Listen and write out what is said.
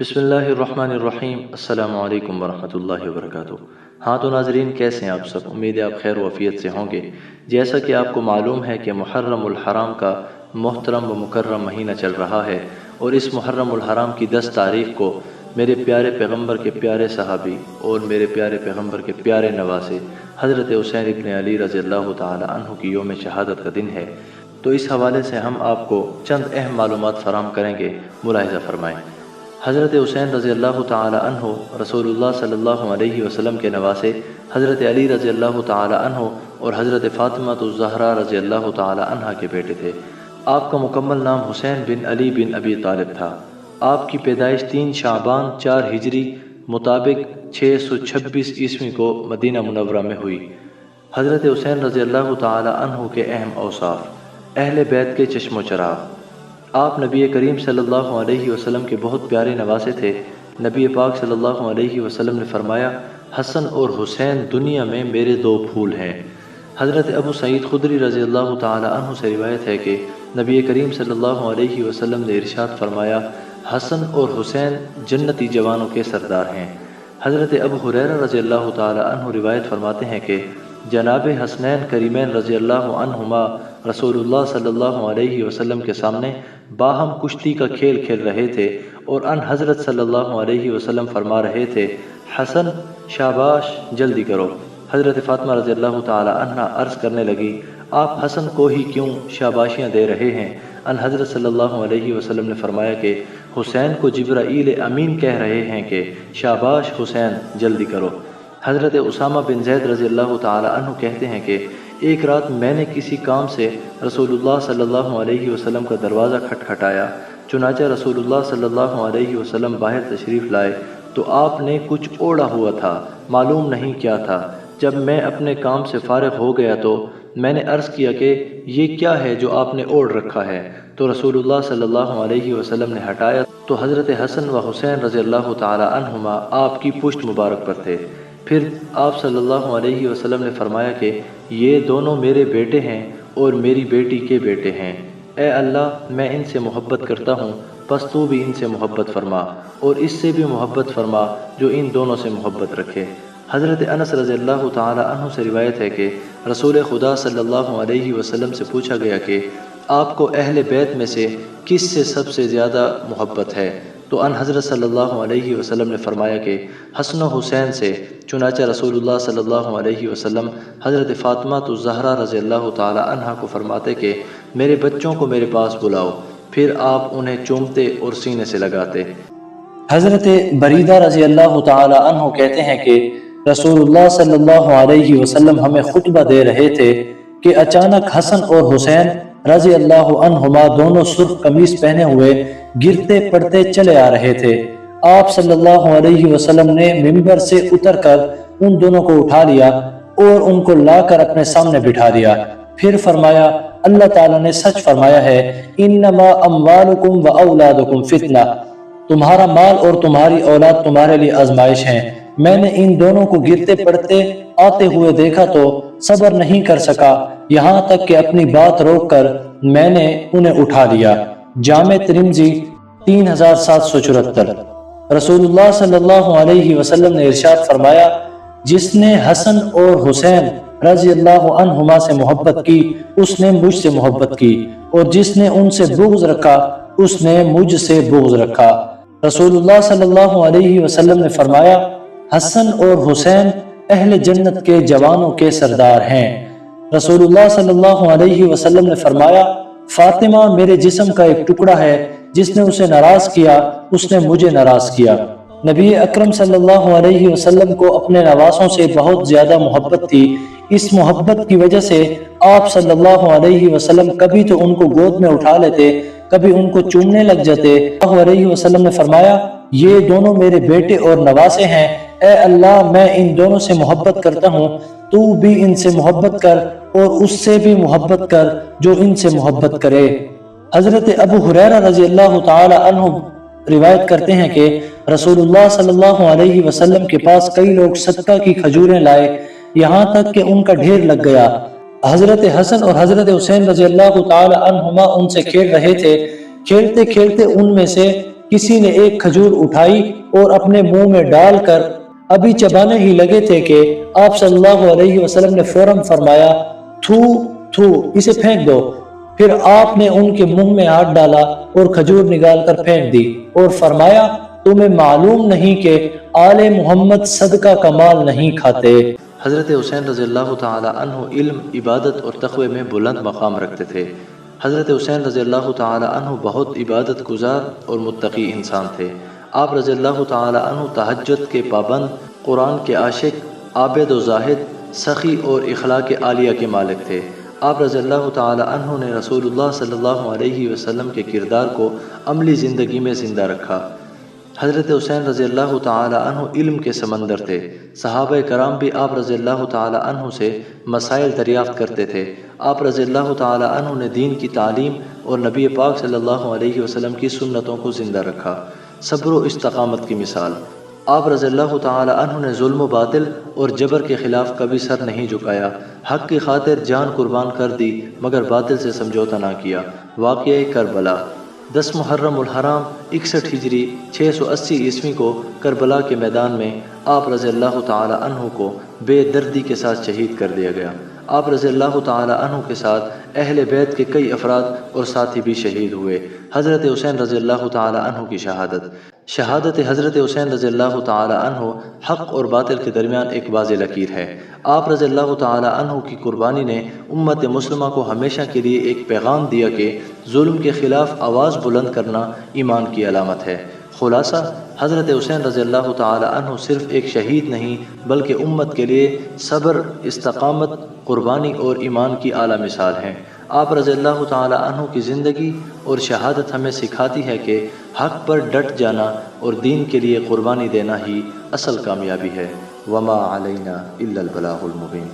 بسم اللہ الرحمن الرحیم۔ السلام علیکم ورحمۃ اللہ وبرکاتہ۔ ہاں تو ناظرین، کیسے ہیں آپ سب؟ امید ہے آپ خیر و عافیت سے ہوں گے۔ جیسا کہ آپ کو معلوم ہے کہ محرم الحرام کا محترم و مکرم مہینہ چل رہا ہے، اور اس محرم الحرام کی 10 تاریخ کو میرے پیارے پیغمبر کے پیارے صحابی اور میرے پیارے پیغمبر کے پیارے نواسے حضرت حسین ابن علی رضی اللہ تعالی عنہ کی یوم شہادت کا دن ہے۔ تو اس حوالے سے ہم آپ کو چند اہم معلومات فراہم کریں گے، ملاحظہ فرمائیں۔ حضرت حسین رضی اللہ تعالی عنہ رسول اللہ صلی اللہ علیہ وسلم کے نواسے حضرت علی رضی اللہ تعالی عنہ اور حضرت فاطمہ الزہرا رضی اللہ تعالی عنہ کے بیٹے تھے۔ آپ کا مکمل نام حسین بن علی بن ابی طالب تھا۔ آپ کی پیدائش 3 شعبان 4 ہجری مطابق 626 عیسوی کو مدینہ منورہ میں ہوئی۔ حضرت حسین رضی اللہ تعالی عنہ کے اہم اوصاف: اہل بیت کے چشم و چراغ۔ آپ نبی کریم صلی اللہ علیہ وسلم کے بہت پیارے نواسے تھے۔ نبی پاک صلی اللہ علیہ وسلم نے فرمایا، حسن اور حسین دنیا میں میرے 2 پھول ہیں۔ حضرت ابو سعید خدری رضی اللہ تعالی عنہ سے روایت ہے کہ نبی کریم صلی اللہ علیہ وسلم نے ارشاد فرمایا، حسن اور حسین جنتی جوانوں کے سردار ہیں۔ حضرت ابو ہریرہ رضی اللہ تعالی عنہ روایت فرماتے ہیں کہ جناب حسنین کریمین رضی اللہ عنہما رسول اللہ صلی اللہ علیہ وسلم کے سامنے باہم کشتی کا کھیل کھیل رہے تھے، اور ان حضرت صلی اللہ علیہ وسلم فرما رہے تھے، حسن شاباش جلدی کرو۔ حضرت فاطمہ رضی اللہ تعالی عنہ عرض کرنے لگی، آپ حسن کو ہی کیوں شاباشیاں دے رہے ہیں؟ ان حضرت صلی اللہ علیہ وسلم نے فرمایا کہ حسین کو جبرائیل امین کہہ رہے ہیں کہ شاباش حسین جلدی کرو۔ حضرت اسامہ بن زید رضی اللہ تعالی عنہ کہتے ہیں کہ ایک رات میں نے کسی کام سے رسول اللہ صلی اللہ علیہ وسلم کا دروازہ کھٹکھٹایا، چنانچہ رسول اللہ صلی اللہ علیہ وسلم باہر تشریف لائے تو آپ نے کچھ اوڑھا ہوا تھا، معلوم نہیں کیا تھا۔ جب میں اپنے کام سے فارغ ہو گیا تو میں نے عرض کیا کہ یہ کیا ہے جو آپ نے اوڑھ رکھا ہے؟ تو رسول اللہ صلی اللہ علیہ وسلم نے ہٹایا تو حضرت حسن و حسین رضی اللہ تعالی عنہما آپ کی پشت مبارک پر تھے۔ پھر آپ صلی اللہ علیہ وسلم نے فرمایا کہ یہ دونوں میرے بیٹے ہیں اور میری بیٹی کے بیٹے ہیں۔ اے اللہ، میں ان سے محبت کرتا ہوں، پس تو بھی ان سے محبت فرما، اور اس سے بھی محبت فرما جو ان دونوں سے محبت رکھے۔ حضرت انس رضی اللہ تعالی عنہ سے روایت ہے کہ رسول خدا صلی اللہ علیہ وسلم سے پوچھا گیا کہ آپ کو اہل بیت میں سے کس سے سب سے زیادہ محبت ہے؟ تو ان حضرت صلی اللہ علیہ وسلم نے فرمایا کہ حسن و حسین سے۔ چنانچہ رسول اللہ صلی اللہ علیہ وسلم حضرت فاطمہ الزہرا رضی اللہ تعالی عنہ کو فرماتے کہ میرے بچوں کو میرے پاس بلاؤ، پھر آپ انہیں چومتے اور سینے سے لگاتے۔ حضرت بریدہ رضی اللہ تعالی عنہ کہتے ہیں کہ رسول اللہ صلی اللہ علیہ وسلم ہمیں خطبہ دے رہے تھے کہ اچانک حسن اور حسین رضی اللہ عنہما دونوں سرخ قمیص پہنے ہوئے گرتے پڑتے چلے آ رہے تھے۔ آپ صلی اللہ علیہ وسلم نے منبر سے اتر کر ان دونوں کو اٹھا لیا اور ان کو لا کر اپنے سامنے بٹھا دیا۔ پھر فرمایا، اللہ تعالیٰ نے سچ فرمایا ہے، انما اموالکم و اولادکم فتنہ، تمہارا مال اور تمہاری اولاد تمہارے لیے آزمائش ہیں۔ میں نے ان دونوں کو گرتے پڑتے آتے ہوئے دیکھا تو صبر نہیں کر سکا، یہاں تک کہ اپنی بات روک کر میں نے انہیں اٹھا لیا۔ جامع ترمذی 3774۔ رسول اللہ صلی اللہ علیہ وسلم نے ارشاد فرمایا، جس نے حسن اور حسین رضی اللہ عنہما سے محبت کی اس نے مجھ سے محبت کی، اور جس نے ان سے بغض رکھا اس نے مجھ سے بغض رکھا۔ رسول اللہ صلی اللہ علیہ وسلم نے فرمایا، حسن اور حسین اہل جنت کے جوانوں کے سردار ہیں۔ رسول اللہ صلی اللہ علیہ وسلم نے فرمایا، فاطمہ میرے جسم کا ایک ٹکڑا ہے، جس نے اسے ناراض کیا اس نے مجھے ناراض کیا۔ نبی اکرم صلی اللہ علیہ وسلم کو اپنے نواسوں سے بہت زیادہ محبت تھی۔ اس محبت کی وجہ سے آپ صلی اللہ علیہ وسلم کبھی تو ان کو گود میں اٹھا لیتے، کبھی ان کو چومنے لگ جاتے۔ اللہ علیہ وسلم نے فرمایا، یہ دونوں میرے بیٹے اور نواسے ہیں، اے اللہ میں ان دونوں سے محبت کرتا ہوں، تو بھی ان سے محبت کر اور اس سے بھی محبت کر جو ان سے محبت کرے۔ حضرت ابو ہریرہ رضی اللہ تعالی عنہ روایت کرتے ہیں کہ رسول اللہ صلی اللہ علیہ وسلم کے پاس کئی لوگ صدقہ کی کھجوریں لائے، یہاں تک کہ ان کا ڈھیر لگ گیا۔ حضرت حسن اور حضرت حسین رضی اللہ تعالی عنہما ان سے کھیل رہے تھے۔ کھیلتے کھیلتے ان میں سے کسی نے ایک کھجور اٹھائی اور اپنے منہ میں ڈال کر ابھی چبانے ہی لگے تھے کہ آپ صلی اللہ علیہ وسلم نے فوراً فرمایا تھو تھو اسے پھینک دو۔ پھر آپ نے ان کے منہ میں ہاتھ ڈالا اور کھجور نکال کر پھینک دی اور فرمایا تمہیں معلوم نہیں کہ آل محمد صدقہ کا مال نہیں کھاتے۔ حضرت حسین رضی اللہ تعالی عنہ علم، عبادت اور تقوی میں بلند مقام رکھتے تھے۔ حضرت حسین رضی اللہ تعالی عنہ بہت عبادت گزار اور متقی انسان تھے۔ آپ رضی اللہ تعالی عنہ تہجد کے پابند، قرآن کے عاشق، عابد و زاہد، سخی اور اخلاق عالیہ کے مالک تھے۔ آپ رضی اللہ تعالی عنہ نے رسول اللہ صلی اللہ علیہ وسلم کے کردار کو عملی زندگی میں زندہ رکھا۔ حضرت حسین رضی اللہ تعالی عنہ علم کے سمندر تھے۔ صحابہ کرام بھی آپ رضی اللہ تعالی عنہ سے مسائل دریافت کرتے تھے۔ آپ رضی اللہ تعالی عنہ نے دین کی تعلیم اور نبی پاک صلی اللہ علیہ وسلم کی سنتوں کو زندہ رکھا۔ صبر و استقامت کی مثال، آپ رضی اللہ تعالی عنہ نے ظلم و باطل اور جبر کے خلاف کبھی سر نہیں جھکایا۔ حق کی خاطر جان قربان کر دی مگر باطل سے سمجھوتا نہ کیا۔ واقعہ کربلا، 10 محرم الحرام 61 ہجری 680 عیسوی کو کربلا کے میدان میں آپ رضی اللہ تعالی عنہ کو بے دردی کے ساتھ شہید کر دیا گیا۔ آپ رضی اللہ تعالی عنہ کے ساتھ اہل بیت کے کئی افراد اور ساتھی بھی شہید ہوئے۔ حضرت حسین رضی اللہ تعالی عنہ کی شہادت حضرت حسین رضی اللہ تعالی عنہ حق اور باطل کے درمیان ایک واضح لکیر ہے۔ آپ رضی اللہ تعالی عنہ کی قربانی نے امت مسلمہ کو ہمیشہ کے لیے ایک پیغام دیا کہ ظلم کے خلاف آواز بلند کرنا ایمان کی علامت ہے۔ خلاصہ، حضرت حسین رضی اللہ تعالی عنہ صرف ایک شہید نہیں بلکہ امت کے لیے صبر، استقامت، قربانی اور ایمان کی اعلیٰ مثال ہیں۔ آپ رضی اللہ تعالی عنہ کی زندگی اور شہادت ہمیں سکھاتی ہے کہ حق پر ڈٹ جانا اور دین کے لیے قربانی دینا ہی اصل کامیابی ہے۔ وما علینا الا البلاغ المبین۔